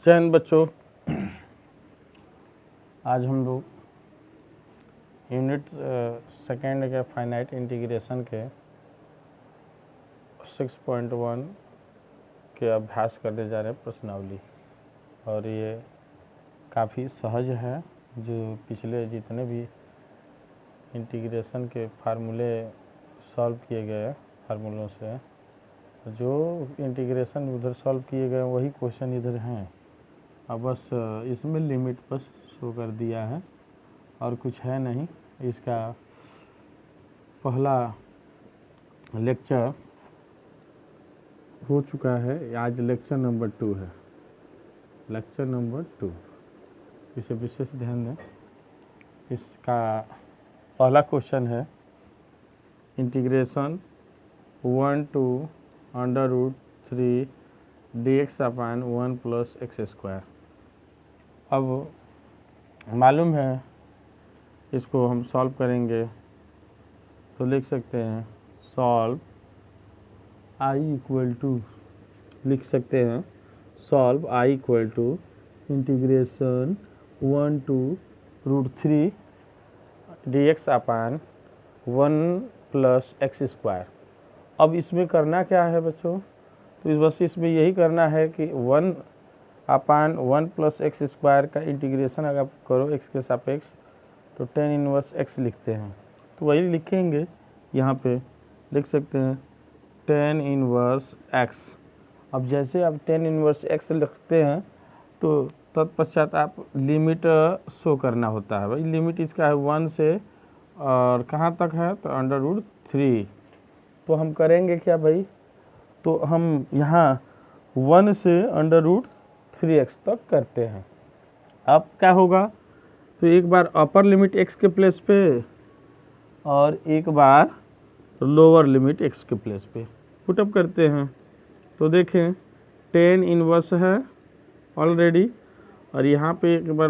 जय हिंद बच्चों। आज हम लोग यूनिट सेकेंड के फाइनाइट इंटीग्रेशन के 6.1 के अभ्यास करने जा रहे हैं प्रश्नावली, और ये काफ़ी सहज है। जो पिछले जितने भी इंटीग्रेशन के फार्मूले सॉल्व किए गए फार्मूलों से, जो इंटीग्रेशन उधर सॉल्व किए गए वही क्वेश्चन इधर हैं। अब बस इसमें लिमिट बस शो कर दिया है और कुछ है नहीं। इसका पहला लेक्चर हो चुका है, आज लेक्चर नंबर 2 है। लेक्चर नंबर 2, इसे विशेष ध्यान दें। इसका पहला क्वेश्चन है integration 1 to √3 dx upon 1 plus x square. अब मालूम है इसको हम सॉल्व करेंगे तो लिख सकते हैं सॉल्व आई इक्वल टू, लिख सकते हैं solve I equal to integration 1 to √3 dx upon 1 plus x square. अब इसमें करना क्या है बच्चों? तो इस बस इसमें यही करना है कि 1 अपान 1 प्लस एक्स स्क्वायर का इंटीग्रेशन अगर आप करो एक्स के सापेक्ष तो tan इनवर्स एक्स लिखते हैं। तो वही लिखेंगे, यहाँ पे लिख सकते हैं tan इनवर्स एक्स। अब जैसे आप tan इनवर्स एक्स लिखते हैं तो तत्पश्चात आप लिमिट शो करना होता है। भाई लिमिट इसका है 1 से और कहाँ तक है तो √3। तो हम करेंगे क्या भाई? तो हम यहाँ 1 से √3x तक करते हैं। अब क्या होगा? तो एक बार अपर लिमिट x के प्लेस पे और एक बार लोअर लिमिट x के प्लेस पे पुटअप करते हैं। तो देखें tan इनवर्स है ऑलरेडी, और यहाँ पे एक बार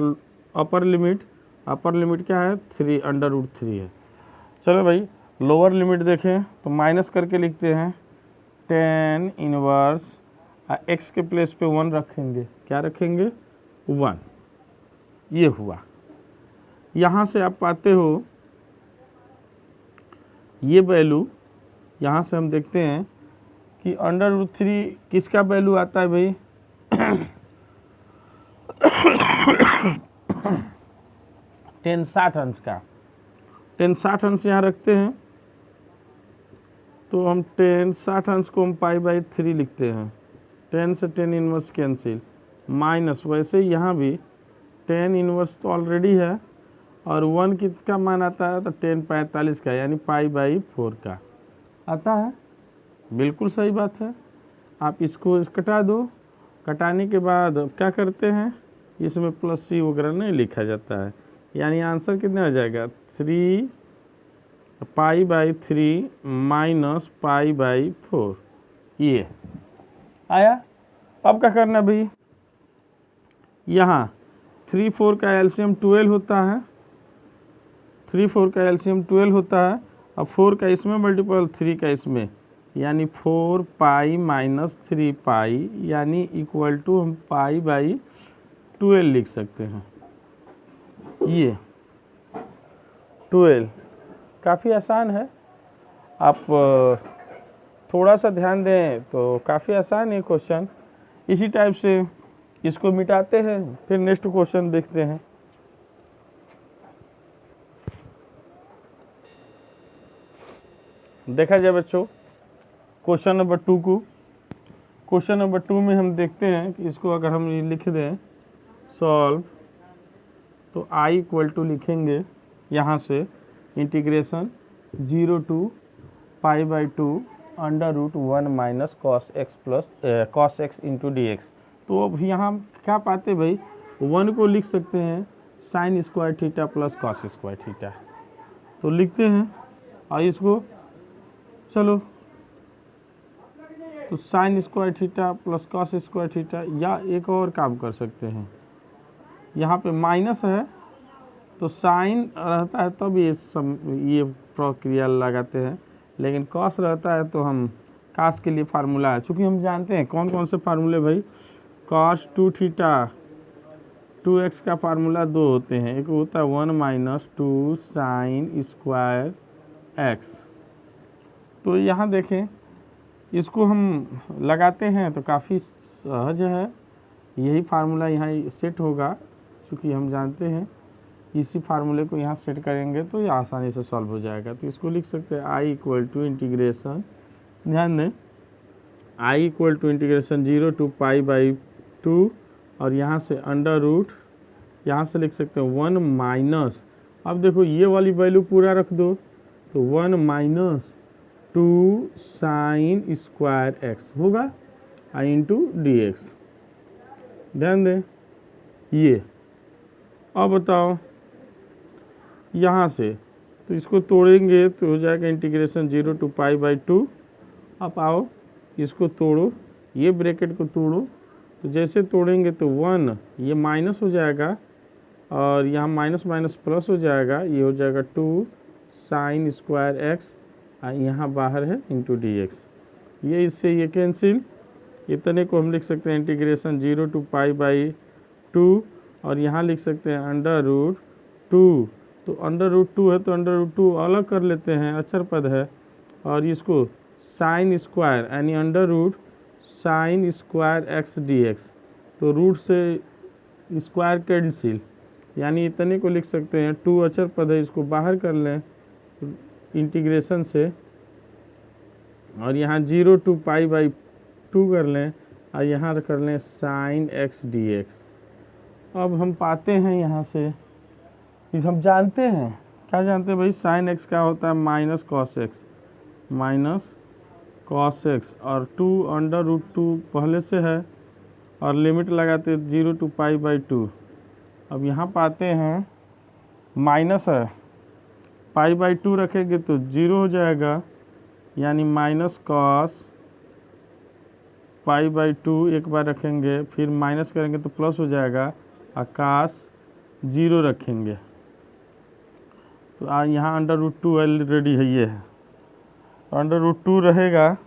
अपर लिमिट क्या है 3 √3 है। चलो भाई लोअर लिमिट देखें तो माइनस करके लिखते हैं tan इनवर्स x के प्लेस पे 1 रखेंगे। क्या रखेंगे? 1। ये हुआ। यहाँ से आप पाते हो ये वैल्यू, यहाँ से हम देखते हैं कि √3 किसका वैल्यू आता है भाई? tan 60 अंश का। tan 60 अंश यहाँ रखते हैं तो हम tan 60 अंश को हम π/3 लिखते हैं। tan से tan इनवर्स कैंसिल, माइनस वैसे ही यहाँ भी tan इनवर्स तो ऑलरेडी है और 1 किसका मान आता है तो tan 45 का, यानी π/4 का आता है। बिल्कुल सही बात है। आप इसको कटा दो, कटाने के बाद क्या करते हैं, इसमें प्लस सी वगैरह नहीं लिखा जाता है, यानी आंसर कितना आ जाएगा 3 π/3 माइनस π/4। ये आया। अब क्या करना भाई? यहाँ 3 4 का एलसीएम 12 होता है, 3 4 का एलसीएम 12 होता है। अब 4 का इसमें मल्टीपल 3 का इसमें, यानी 4 पाई माइनस 3 पाई, यानी इक्वल टू हम π/12 लिख सकते हैं। ये 12 काफ़ी आसान है। आप थोड़ा सा ध्यान दें तो काफ़ी आसान है क्वेश्चन। इसी टाइप से इसको मिटाते हैं, फिर नेक्स्ट क्वेश्चन देखते हैं। देखा जाए बच्चों क्वेश्चन नंबर 2 को। क्वेश्चन नंबर 2 में हम देखते हैं कि इसको अगर हम लिख दें सॉल्व, तो i इक्वल टू लिखेंगे यहाँ से integration 0 to π/2 √1 minus cos x into dx। तो अब यहाँ क्या पाते भाई, 1 को लिख सकते हैं sine square theta plus cos square theta. तो लिखते हैं और इसको चलो तो sine square theta plus cos square theta, या एक और काम कर सकते हैं, यहाँ पे माइनस है तो साइन रहता है तब ये प्रक्रिया लगाते हैं, लेकिन कॉस रहता है तो हम कास के लिए फार्मूला है। चूँकि हम जानते हैं कौन कौन से फार्मूले भाई, कॉस 2 थीटा 2x का फार्मूला 2 होते हैं, एक होता है 1 माइनस 2 साइन स्क्वायर x। तो यहाँ देखें, इसको हम लगाते हैं तो काफ़ी सहज है, यही फार्मूला यहाँ सेट होगा, क्योंकि हम जानते हैं इसी फार्मूले को यहाँ सेट करेंगे तो ये आसानी से सॉल्व हो जाएगा। तो इसको लिख सकते हैं आई इक्वल टू इंटीग्रेशन, ध्यान दें, I equal to integration 0 to pi by 2 और यहाँ से अंडर रूट, यहाँ से लिख सकते हैं 1 माइनस, अब देखो ये वाली वैल्यू पूरा रख दो तो 1 माइनस 2 साइन स्क्वायर एक्स होगा आई इंटू डी एक्स। ध्यान दें ये, अब बताओ यहाँ से, तो इसको तोड़ेंगे तो हो जाएगा इंटीग्रेशन 0 टू पाई बाई 2। अब आओ इसको तोड़ो, ये ब्रैकेट को तोड़ो, तो जैसे तोड़ेंगे तो 1 ये माइनस हो जाएगा और यहाँ माइनस माइनस प्लस हो जाएगा, ये हो जाएगा 2 साइन स्क्वायर एक्स, यहाँ बाहर है इंटू डी एक्स। ये इससे ये कैंसिल, इतने को हम लिख सकते हैं इंटीग्रेशन 0 टू पाई बाई 2 और यहाँ लिख सकते हैं अंडर रूट 2। तो अंडर रूट 2 है तो अंडर रूट 2 अलग कर लेते हैं, अचर पद है, और इसको साइन स्क्वायर यानी under root sine square x d x, तो रूट से स्क्वायर कैंसिल, यानी इतने को लिख सकते हैं 2 अचर पद है, इसको बाहर कर लें इंटीग्रेशन से और यहाँ 0 टू पाई बाई 2 कर लें और यहाँ कर लें साइन एक्स डी एक्स। अब हम पाते हैं यहाँ से, इस हम जानते हैं, क्या जानते हैं भाई, साइन एक्स क्या होता है minus cos x, minus cos x, और 2 अंडर रूट 2 पहले से है और लिमिट लगाते 0 टू पाई बाई 2। अब यहाँ पाते हैं माइनस है, पाई बाई 2 रखेंगे तो 0 हो जाएगा, यानी माइनस कॉस पाई बाई 2 एक बार रखेंगे, फिर माइनस करेंगे तो प्लस हो जाएगा, आकाश 0 रखेंगे तो यहाँ अंडर रूट 2 ऑलरेडी है, ये है, तो अंडर रूट 2 रहेगा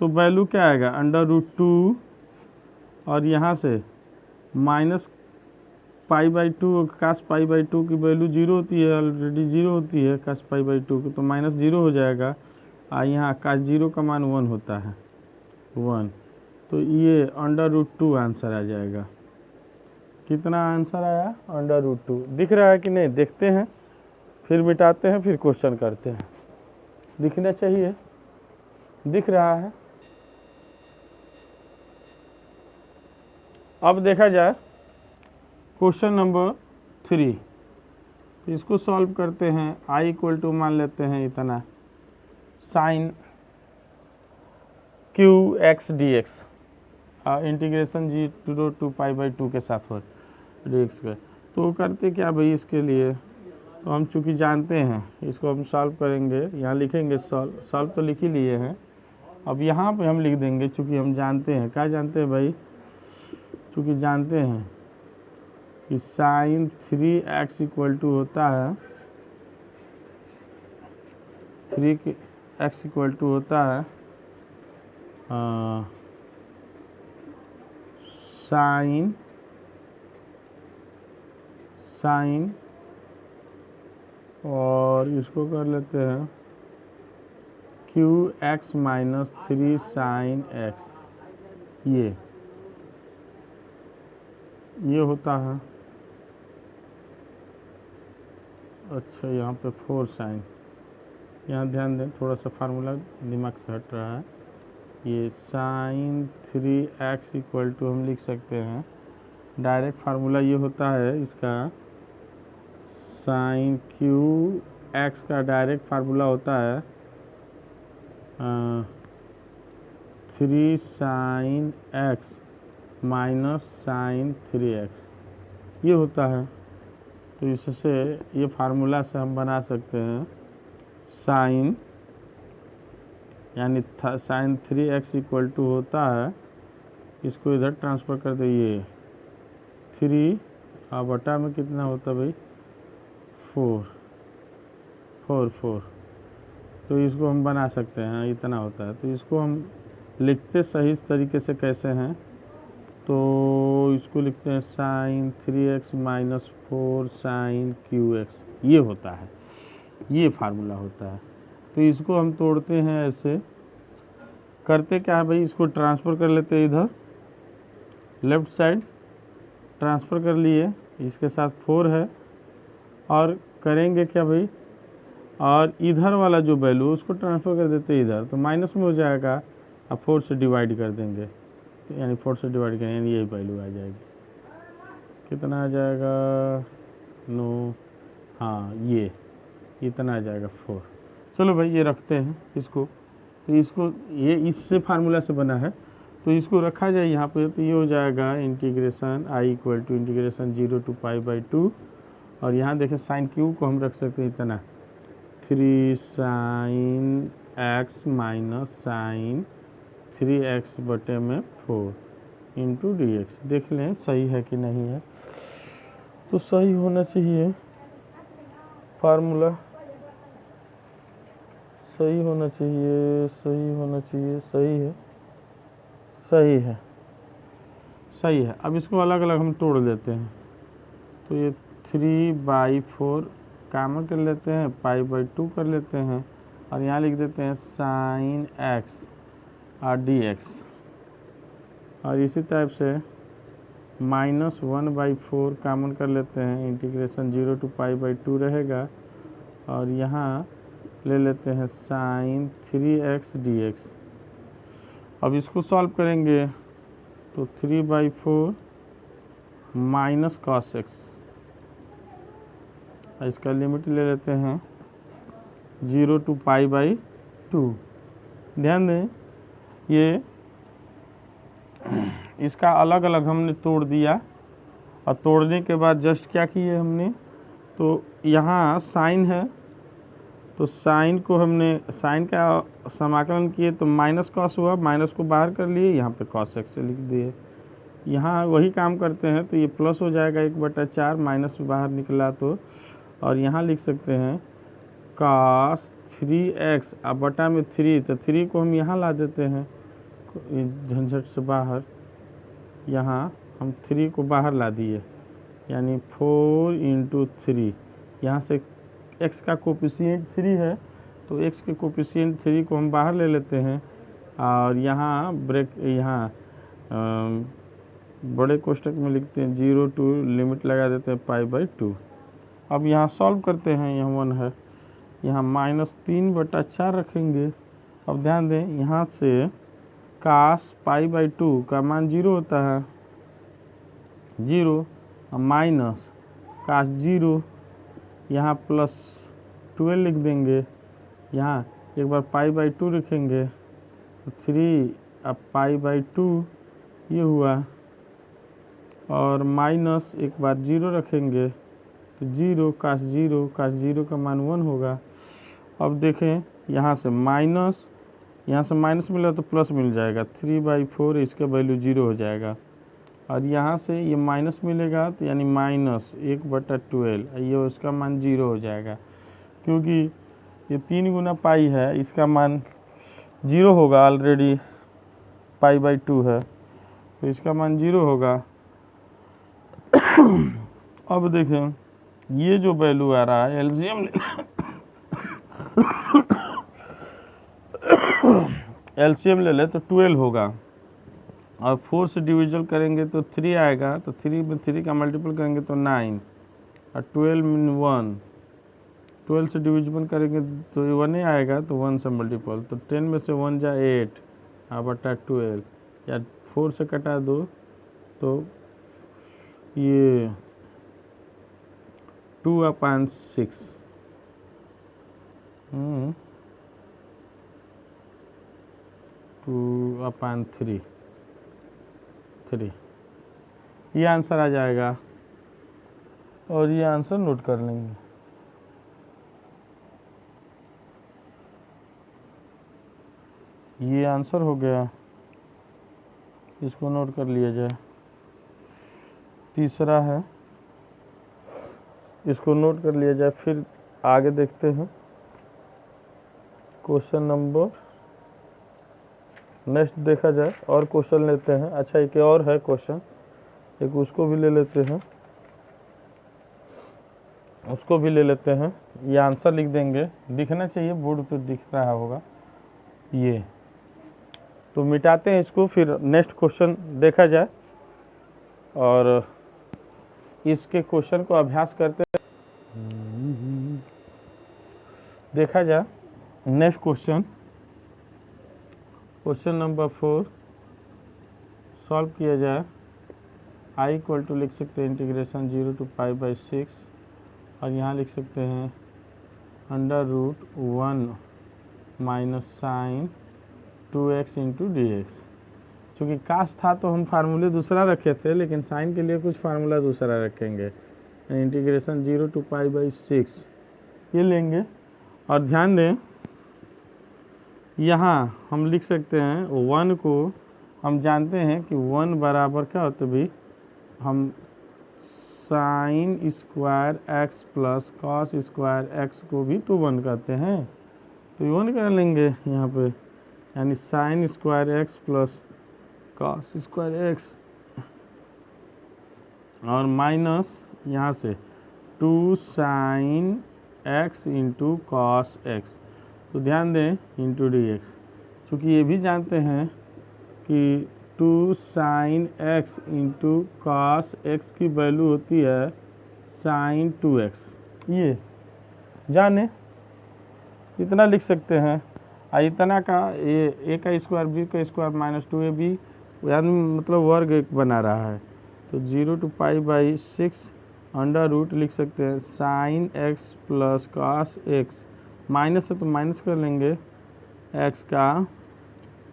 तो वैल्यू क्या आएगा अंडर रूट 2 और यहाँ से माइनस पाई बाई 2, काश पाई बाई 2 की वैल्यू 0 होती है, ऑलरेडी 0 होती है काश पाई बाई 2 की, तो माइनस 0 हो जाएगा और यहाँ काश 0 का मान 1 होता है 1, तो ये अंडर रूट 2 आंसर आ जाएगा। कितना आंसर आया अंडर रूट 2, दिख रहा है कि नहीं, देखते हैं फिर मिटाते हैं फिर क्वेश्चन करते हैं, दिखना चाहिए, दिख रहा है। अब देखा जाए क्वेश्चन नंबर 3, तो इसको सॉल्व करते हैं। आई इक्वल टू मान लेते हैं इतना sine Q x d x, integration 0 to pi by 2 के साथ हो डी एक्स का। तो करते क्या भाई इसके लिए, तो हम चूँकि जानते हैं इसको हम सॉल्व करेंगे, यहाँ लिखेंगे सॉल्व तो लिख ही लिए हैं, अब यहाँ पे हम लिख देंगे चूँकि हम जानते हैं, क्या जानते हैं भाई, चूँकि जानते हैं कि साइन 3x इक्वल टू होता है 3x इक्वल टू होता है साइन और इसको कर लेते हैं Q x minus 3 sine x, ये होता है। अच्छा यहाँ पे 4 साइन, यहाँ ध्यान दें थोड़ा सा फार्मूला दिमाग से हट रहा है, ये साइन 3x इक्वल टू हम लिख सकते हैं डायरेक्ट फार्मूला ये होता है इसका, साइन क्यू एक्स का डायरेक्ट फार्मूला होता है 3 sine x minus sign 3x, ये होता है। तो इससे ये फार्मूला से हम बना सकते हैं साइन, यानी साइन 3x इक्वल टू होता है, इसको इधर ट्रांसफ़र कर दो, ये 3 और बटा में कितना होता है भाई 4, तो इसको हम बना सकते हैं, इतना होता है। तो इसको हम लिखते सही तरीके से कैसे हैं, तो इसको लिखते हैं sign 3x minus 4 sign QX, ये होता है, ये फार्मूला होता है। तो इसको हम तोड़ते हैं ऐसे, करते क्या है भाई, इसको ट्रांसफ़र कर लेते हैं इधर, लेफ्ट साइड ट्रांसफ़र कर लिए, इसके साथ 4 है, और करेंगे क्या भाई, और इधर वाला जो वैल्यू उसको ट्रांसफ़र कर देते हैं इधर, तो माइनस में हो जाएगा, अब 4 से डिवाइड कर देंगे, तो यानी 4 से डिवाइड करेंगे, यानी यही वैल्यू आ जाएगी। कितना आ जाएगा, 9, हाँ ये इतना आ जाएगा 4। चलो भाई ये रखते हैं इसको, तो इसको ये इससे फार्मूला से बना है, तो इसको रखा जाए यहाँ पे, तो ये हो जाएगा integration I equal to integration 0 to π/2, और यहाँ देखें साइन क्यू को हम रख सकते हैं इतना 3 sign x minus sign 3x बटे में 4 इंटू DX। देख लें सही है कि नहीं है, तो सही होना चाहिए फार्मूला, सही होना चाहिए, सही होना चाहिए, सही है, सही है, सही है। अब इसको अलग अलग हम तोड़ लेते हैं, तो ये 3/4 कॉमन कर लेते हैं, π/2 कर लेते हैं, और यहाँ लिख देते हैं साइन x और DX, और इसी टाइप से -1/4 कॉमन कर लेते हैं, इंटीग्रेशन 0 to π/2 रहेगा, और यहाँ ले लेते हैं साइन 3x DX। अब इसको सॉल्व करेंगे तो 3/4 माइनस cos x, इसका लिमिट ले लेते हैं 0 to π/2। ध्यान दें ये इसका अलग अलग हमने तोड़ दिया, और तोड़ने के बाद जस्ट क्या किए हमने, तो यहाँ साइन है, तो साइन को हमने साइन का समाकलन किए तो माइनस कॉस हुआ, माइनस को बाहर कर लिए, यहाँ पे cos x से लिख दिए। यहाँ वही काम करते हैं, तो ये प्लस हो जाएगा 1/4, माइनस बाहर निकला तो, और यहाँ लिख सकते हैं cos 3x, अब बटा में 3, तो 3 को हम यहाँ ला देते हैं झंझट से बाहर, यहाँ हम 3 को बाहर ला दिए, यानी 4 इंटू 3, यहाँ से x का कोफिशिएंट 3 है, तो x के कोफिशिएंट 3 को हम बाहर ले लेते हैं, और यहाँ ब्रेक, यहाँ बड़े कोष्टक में लिखते हैं 0 to लिमिट लगा देते हैं π/2। अब यहाँ सॉल्व करते हैं, यहाँ 1 है, यहाँ -3/4 रखेंगे। अब ध्यान दें यहाँ से cos π/2 का मान 0 होता है, 0, माइनस cos 0, यहाँ प्लस 12 लिख देंगे, यहाँ एक बार π/2 लिखेंगे, तो 3, अब π/2 ये हुआ, और माइनस एक बार 0 रखेंगे, तो 0 cos 0 का मान 1 होगा। अब देखें यहाँ से माइनस मिला तो प्लस मिल जाएगा, 3/4 इसका वैल्यू 0 हो जाएगा, और यहाँ से ये माइनस मिलेगा, तो यानी -1/12, ये उसका मान 0 हो जाएगा, क्योंकि ये 3 गुना पाई है, इसका मान 0 होगा, ऑलरेडी π/2 है, तो इसका मान 0 होगा। अब देखें ये जो वैल्यू आ रहा है एलसीएम ले ले तो 12 होगा, और 4 से डिविजन करेंगे तो 3 आएगा, तो 3 में 3 का मल्टीपल करेंगे तो 9, और 12 में 1, 12 से डिविजन करेंगे तो 1 ही आएगा, तो 1 से मल्टीपल, तो 10 में से 1 जा 8, बटा 12, या 4 से कटा दो तो ये 2/6, 2/3, ये आंसर आ जाएगा, और ये आंसर नोट कर लेंगे। ये आंसर हो गया, इसको नोट कर लिया जाए। तीसरा है, इसको नोट कर लिया जाए। फिर आगे देखते हैं क्वेश्चन नंबर नेक्स्ट देखा जाए और क्वेश्चन लेते हैं। अच्छा एक और है क्वेश्चन, एक उसको भी ले लेते हैं, उसको भी ले लेते हैं। ये आंसर लिख देंगे, दिखना चाहिए बोर्ड पे, दिख रहा होगा ये। तो मिटाते हैं इसको, फिर नेक्स्ट क्वेश्चन देखा जाए और इसके क्वेश्चन को अभ्यास करते हैं। देखा जाए next question, question number 4 solve किया जाए। आई इक्वल टू लिख सकते हैं इंटीग्रेशन 0 to π/6 और यहाँ लिख सकते हैं √1 minus sine 2x into d x. चूँकि काश था तो हम फार्मूले दूसरा रखे थे, लेकिन साइन के लिए कुछ फार्मूला दूसरा रखेंगे। इंटीग्रेशन 0 to π/6 ये लेंगे। और ध्यान दें यहाँ हम लिख सकते हैं 1 को, हम जानते हैं कि 1 बराबर क्या होता है भाई, हम sign square x plus cos square x को भी तो 1 कहते हैं, तो 1 कर लेंगे यहाँ पे, यानी sign square x plus cos square x और माइनस यहाँ से 2 sine x into cos x. तो ध्यान दें इंटू डी एक्स, चूँकि ये भी जानते हैं कि 2 sine x into cos x की वैल्यू होती है साइन 2x। ये जाने इतना लिख सकते हैं। इतना का ये a का स्क्वायर b का स्क्वायर माइनस 2ab, यानी मतलब वर्ग एक बना रहा है। तो 0 to π/6 अंडर रूट लिख सकते हैं sine x plus cos x, minus है तो माइनस कर लेंगे x का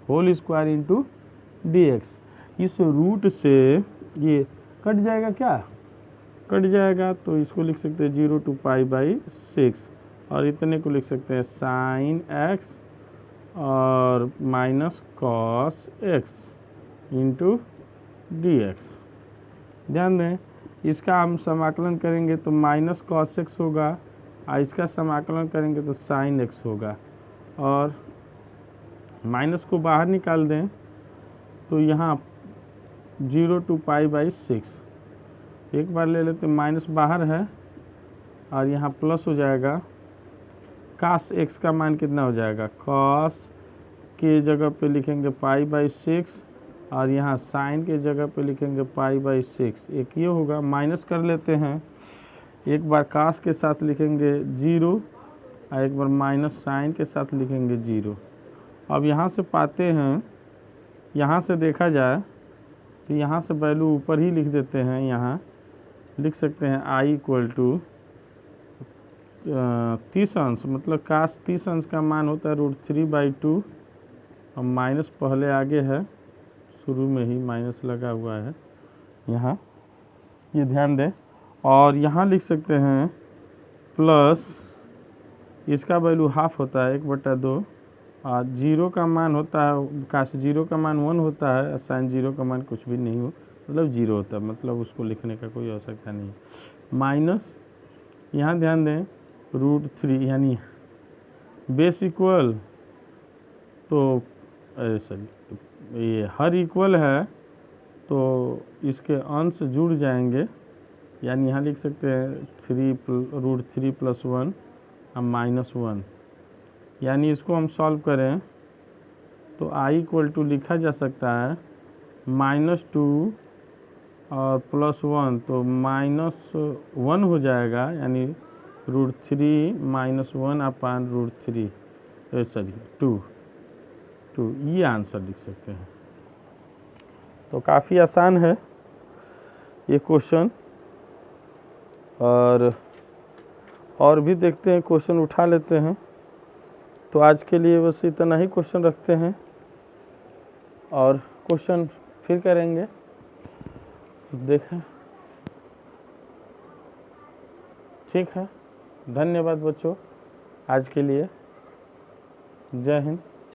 whole square into d x. इस रूट से ये कट जाएगा, क्या कट जाएगा, तो इसको लिख सकते हैं 0 to π/6 और इतने को लिख सकते हैं साइन एक्स और minus cos x into d x. ध्यान दें इसका हम समाकलन करेंगे तो माइनस कॉस एक्स होगा और इसका समाकलन करेंगे तो साइन एक्स होगा, और माइनस को बाहर निकाल दें तो यहाँ 0 to π/6 एक बार ले लेते, माइनस बाहर है और यहाँ प्लस हो जाएगा। कास एक्स का मान कितना हो जाएगा, कॉस के जगह पे लिखेंगे π/6 और यहाँ साइन के जगह पे लिखेंगे π/6। एक ये होगा, माइनस कर लेते हैं, एक बार कास के साथ लिखेंगे 0 और एक बार माइनस साइन के साथ लिखेंगे 0। अब यहाँ से पाते हैं, यहाँ से देखा जाए तो यहाँ से वैल्यू ऊपर ही लिख देते हैं। यहाँ लिख सकते हैं आई इक्वल टू 30 अंश, मतलब काश 30 अंश का मान होता है √3/2 और माइनस पहले आगे है, शुरू में ही माइनस लगा हुआ है यहाँ, ये ध्यान दें। और यहाँ लिख सकते हैं प्लस, इसका वैल्यू हाफ होता है 1/2 और 0 का मान होता है, काश 0 का मान 1 होता है, साइन 0 का मान कुछ भी नहीं हो, मतलब 0 होता है, मतलब उसको लिखने का कोई आवश्यकता नहीं। माइनस यहाँ ध्यान दें √3 यानी बेस इक्वल, तो सॉरी ये हर इक्वल है तो इसके अंश जुड़ जाएंगे, यानी यहाँ लिख सकते हैं √3 + 1 और -1, यानी इसको हम सॉल्व करें तो आई इक्वल टू लिखा जा सकता है -2 और +1, तो -1 हो जाएगा, यानी √3 - 1/√3 सॉरी 2 ये आंसर लिख सकते हैं। तो काफ़ी आसान है ये क्वेश्चन, और भी देखते हैं, क्वेश्चन उठा लेते हैं। तो आज के लिए बस इतना ही क्वेश्चन रखते हैं और क्वेश्चन फिर करेंगे। देखें, ठीक है, धन्यवाद बच्चों आज के लिए। जय हिंद।